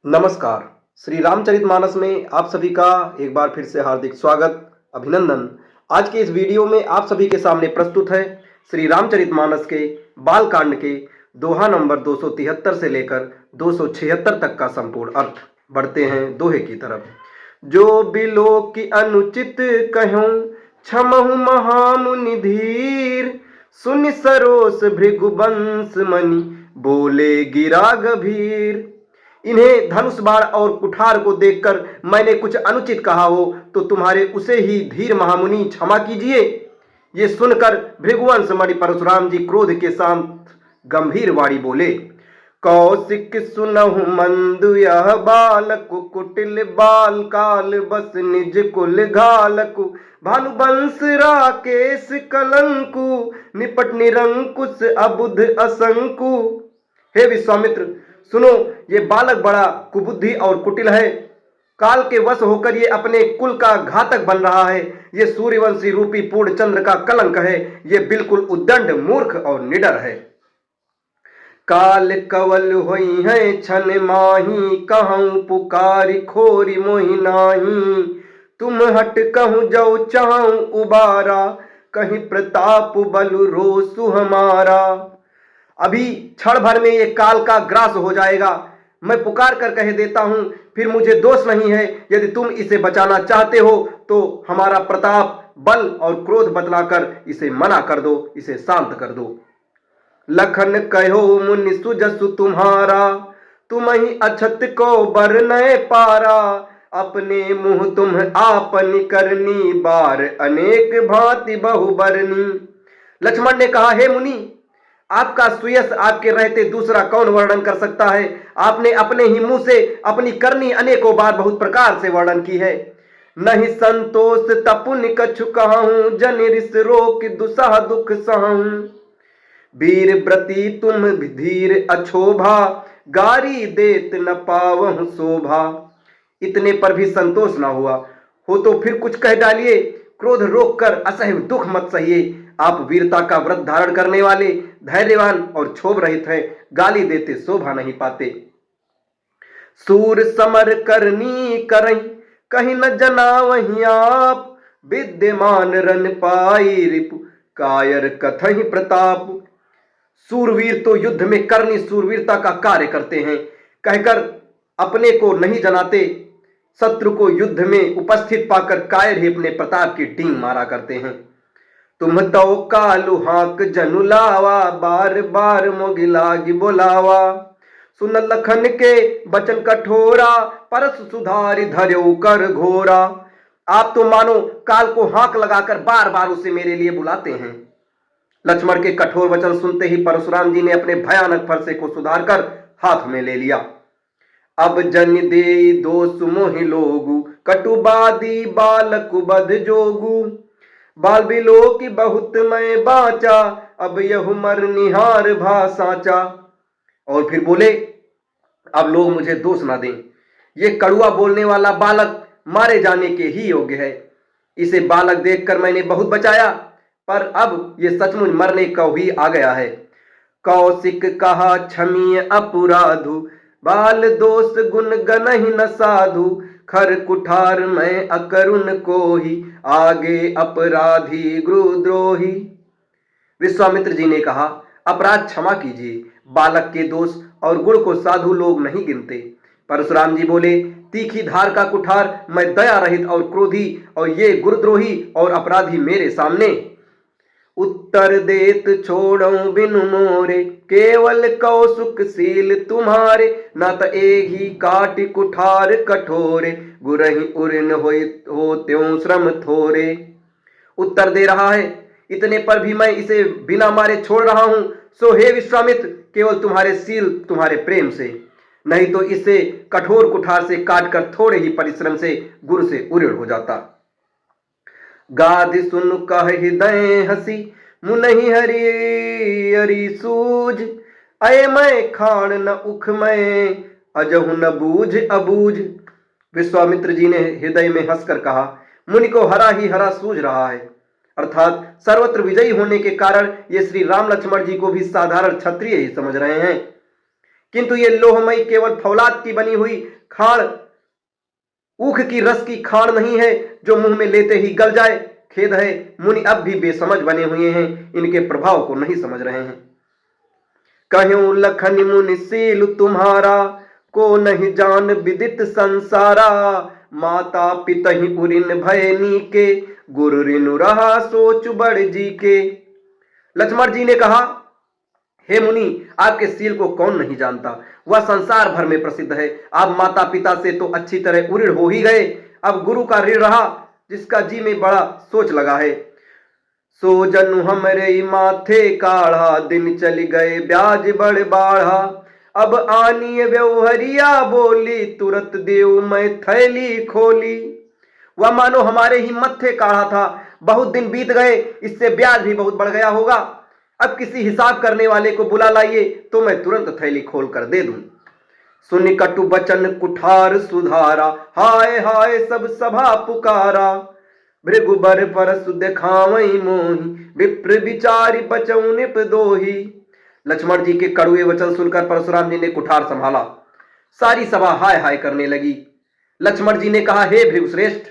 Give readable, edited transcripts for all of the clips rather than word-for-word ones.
नमस्कार। श्री रामचरितमानस में आप सभी का एक बार फिर से हार्दिक स्वागत, अभिनंदन। आज के इस वीडियो में आप सभी के सामने प्रस्तुत है श्री रामचरितमानस के बाल कांड के दोहा नंबर 273 से लेकर 276 तक का संपूर्ण अर्थ। बढ़ते हैं दोहे की तरफ। जो बिलो की अनुचित कहूं क्षमहु महामुनि धीर, सुनि सरोस भृगुवंश मणि बोले गिरा गभीर। इन्हें धनुष बाण और कुठार को देखकर मैंने कुछ अनुचित कहा हो तो तुम्हारे उसे ही धीर महामुनि क्षमा कीजिए। ये सुनकर भृगुवंश मणि परशुराम जी क्रोध के साथ गंभीर वाणी बोले। कौशिक सुनहु मंद यह बालकु, कुटिल बाल काल बस निज कुल घालकु। भानुवंश राकेश कलंकु, निपट निरंकुश अबुध असंकु। हे विश्वामित्र, सुनो, ये बालक बड़ा कुबुद्धि और कुटिल है। काल के वश होकर ये अपने कुल का घातक बन रहा है। ये सूर्यवंशी रूपी पूर्ण चंद्र का कलंक है। ये बिल्कुल उद्दंड, मूर्ख और निडर है। काल कवल होई है छन माही, कहूं पुकारी खोरी मोहि नाही। तुम हट कहूं जो चाहूं उबारा, कहीं प्रताप बलु रोसु हमारा। अभी क्षण भर में ये काल का ग्रास हो जाएगा। मैं पुकार कर कह देता हूं, फिर मुझे दोष नहीं है। यदि तुम इसे बचाना चाहते हो तो हमारा प्रताप, बल और क्रोध बतलाकर इसे मना कर दो, इसे शांत कर दो। लखन कहो मुनि सुजसु तुम्हारा, तुम ही अछत को बरनय पारा। अपने मुंह तुम आपन करनी, बार अनेक भांति बहु बरनी। लक्ष्मण ने कहा, हे मुनि, आपका सुयश आपके रहते दूसरा कौन वर्णन कर सकता है। आपने अपने ही मुंह से अपनी करनी अनेकों बार बहुत प्रकार से वर्णन की है। नहीं संतोष तपुन कछु कहूं, जन रिस रोक दुसह दुख सहूं। वीर व्रती तुम धीर अछोभा, गारी देत न पावहु शोभा। इतने पर भी संतोष ना हुआ हो तो फिर कुछ कह डालिए। क्रोध रोककर असह्य दुख मत सहिए। आप वीरता का व्रत धारण करने वाले, धैर्यवान और क्षोभ रहित हैं। गाली देते शोभा नहीं पाते। सूर समर करनी करई, कहीं न जना वहीं आप। विद्यमान रन पाई रिपु, कायर कथहि प्रताप। सूरवीर तो युद्ध में करनी सूरवीरता का कार्य करते हैं, कहकर अपने को नहीं जनाते। शत्रु को युद्ध में उपस्थित पाकर कायर ही अपने प्रताप की डींग मारा करते हैं। तुम तो कालु हाक जनु लावा, बार बार मोगिलागी बोलावा। सुन लखन के बचन कठोरा, परस सुधारि धर्यो कर घोरा। आप तो मानो काल को हाक लगाकर बार बार उसे मेरे लिए बुलाते हैं। लक्ष्मण के कठोर वचन सुनते ही परशुराम जी ने अपने भयानक फरसे को सुधारकर हाथ में ले लिया। अब जन दे दोष मोहि लोगु, कटुबादी बालकु बध जोगु। बाल बिलो की बहुत मैं बाचा, अब यहु मर निहार भा साचा। और फिर बोले, अब लोग मुझे दोष ना दें। ये कड़ुआ बोलने वाला बालक मारे जाने के ही योग्य है। इसे बालक देखकर मैंने बहुत बचाया, पर अब ये सचमुच मरने का ही आ गया है। कौशिक कहा क्षमीय अपराधु, बाल दोष गुण गनहि न साधु। खर कुठार मैं अकरुण को ही, आगे अपराधी गुरुद्रोही। विश्वामित्र जी ने कहा, अपराध क्षमा कीजिए। बालक के दोष और गुण को साधु लोग नहीं गिनते। परशुराम जी बोले, तीखी धार का कुठार मैं दया रहित और क्रोधी, और ये गुरुद्रोही और अपराधी मेरे सामने। उत्तर देत छोड़ो बिनु मोरे, केवल कौसुकशील तुम्हारे। न त एही काटि कुठार कठोरे, गुरहि उरिन हो त्यों श्रम थोरे। उत्तर दे रहा है, इतने पर भी मैं इसे बिना मारे छोड़ रहा हूं। सो हे विश्वामित्र, केवल तुम्हारे शील, तुम्हारे प्रेम से, नहीं तो इसे कठोर कुठार से काटकर थोड़े ही परिश्रम से गुरु से उऋण हो जाता। गादि सुन कह हृदय हसी, मुनहि हरि हरि सूझ। अय मैं खान न उख मैं, अजहु न बूझ अबूझ। विश्वामित्र जी ने हृदय में हंसकर कहा, मुनि को हरा ही हरा सूझ रहा है। अर्थात सर्वत्र विजयी होने के कारण ये श्री राम लक्ष्मण जी को भी साधारण क्षत्रिय ही समझ रहे हैं। किंतु ये लोहमयी केवल फौलाद की बनी हुई खाड़, ऊख की रस की खाड़ नहीं है जो मुंह में लेते ही गल जाए। खेद है, मुनि अब भी बेसमझ बने हुए हैं, इनके प्रभाव को नहीं समझ रहे हैं। कहूं लखन मुनिशील तुम्हारा, को नहीं जान विदित संसारा। माता पितहि उरिन भयनी के, गुरु रिनु रहा सोच बड़ जी के। लक्ष्मण जी ने कहा, हे मुनि, आपके शील को कौन नहीं जानता, वह संसार भर में प्रसिद्ध है। आप माता पिता से तो अच्छी तरह उऋण हो ही गए, अब गुरु का ऋण रहा जिसका जी में बड़ा सोच लगा है। सो जनु हमरे माथे काढ़ा, दिन चल गए ब्याज बड़ बाढ़ा। अब आनिय व्यवहरिया बोली, तुरंत देव मैं थैली खोली। वह मानो हमारे ही मत्थे काढ़ा था, बहुत दिन बीत गए, इससे ब्याज भी बहुत बढ़ गया होगा। अब किसी हिसाब करने वाले को बुला लाइए तो मैं तुरंत थैली खोल कर दे दूं। सुनि कटु बचन कुठार सुधारा, हाय हाय सब सभा पुकारा। भृगुबर परसु देखावई मोहि, विप्र विचारी बचौ निप दोही। लक्ष्मण जी के कड़ुए वचन सुनकर परशुराम जी ने कुठार संभाला। सारी सभा हाय हाय करने लगी। लक्ष्मण जी ने कहा, हे भृगुश्रेष्ठ,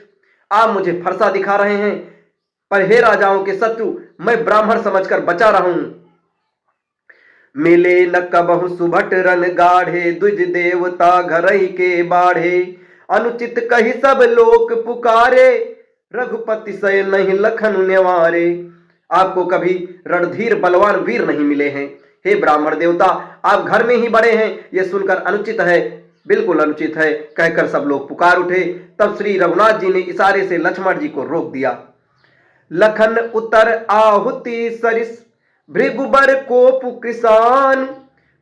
आप मुझे फरसा दिखा रहे हैं, पर हे राजाओं के शत्रु, मैं ब्राह्मण समझकर बचा रहा हूं। मिले न कबहु सुभट रन गाढ़े, द्विज देवता घरई के बाढ़े। अनुचित कही सब लोक पुकारे, रघुपति सय नहीं लखन नेवारे। आपको कभी रणधीर बलवान वीर नहीं मिले हैं। हे ब्राह्मण देवता, आप घर में ही बड़े हैं, यह सुनकर अनुचित है, बिल्कुल अनुचित है, कहकर सब लोग पुकार उठे। तब श्री रघुनाथ जी ने इशारे से लक्ष्मण जी को रोक दिया। लखन उतर आहुति सरिस, भृगुबर कोप किसान।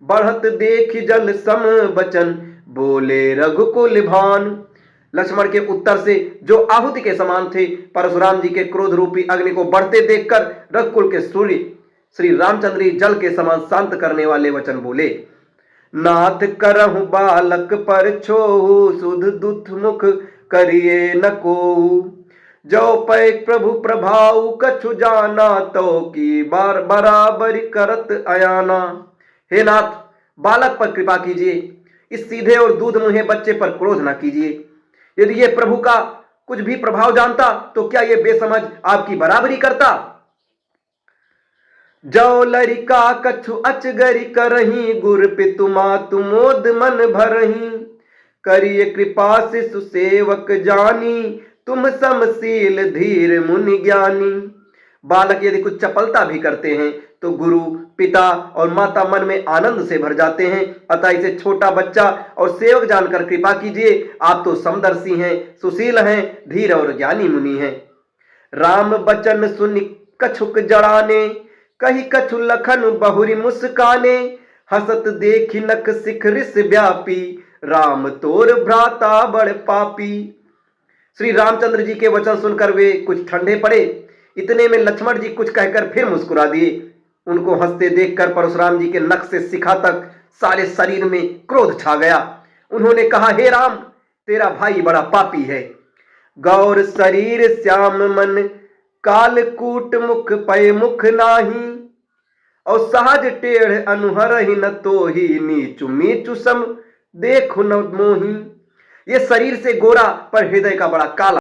बढ़त देख जल सम बचन, बोले रघुकुल भान। लक्ष्मण के उत्तर से, जो आहुति के समान थे, परशुराम जी के क्रोध रूपी अग्नि को बढ़ते देखकर रघुकुल के सूर्य श्री रामचंद्र जल के समान शांत करने वाले वचन बोले। नाथ करहु बालक पर छोहु, सुध दुख मुख करिए न कोहु। जो पै प्रभु प्रभाव कछु जाना, तो की बार बराबर करत अयाना। हे नाथ, बालक पर कृपा कीजिए, इस सीधे और दूध मुहे बच्चे पर क्रोध न कीजिए। यदि ये प्रभु का कुछ भी प्रभाव जानता तो क्या ये बेसमझ आपकी बराबरी करता। जो लरिका कछु अचगरी करही, गुर पितु मातु मोद मन भरही। करिए कृपा शिशु सेवक जानी, तुम समशील धीर मुनि ज्ञानी। बालक यदि कुछ चपलता भी करते हैं तो गुरु पिता और माता मन में आनंद से भर जाते हैं, अतः इसे छोटा बच्चा और सेवक जानकर कृपा कीजिए। आप तो समदर्शी हैं, सुशील हैं, धीर और ज्ञानी मुनि हैं। राम बचन सुनि कछुक जड़ाने, कही कछु लखन बहुरी मुस्काने। हसत देखी नख शिखरिस व्यापी, राम तोर भ्राता बड़ पापी। श्री रामचंद्र जी के वचन सुनकर वे कुछ ठंडे पड़े। इतने में लक्ष्मण जी कुछ कहकर फिर मुस्कुरा दिए। उनको हंसते देखकर परशुराम जी के नख से शिखा तक सारे शरीर में क्रोध छा गया। उन्होंने कहा, हे राम, तेरा भाई बड़ा पापी है। गौर शरीर श्याम मन, कालकूट मुख पय मुख नाही। और सहज टेढ़ अनुहर ही न तो ही, नीचु मीचु सम देखु न मोही। ये शरीर से गोरा पर हृदय का बड़ा काला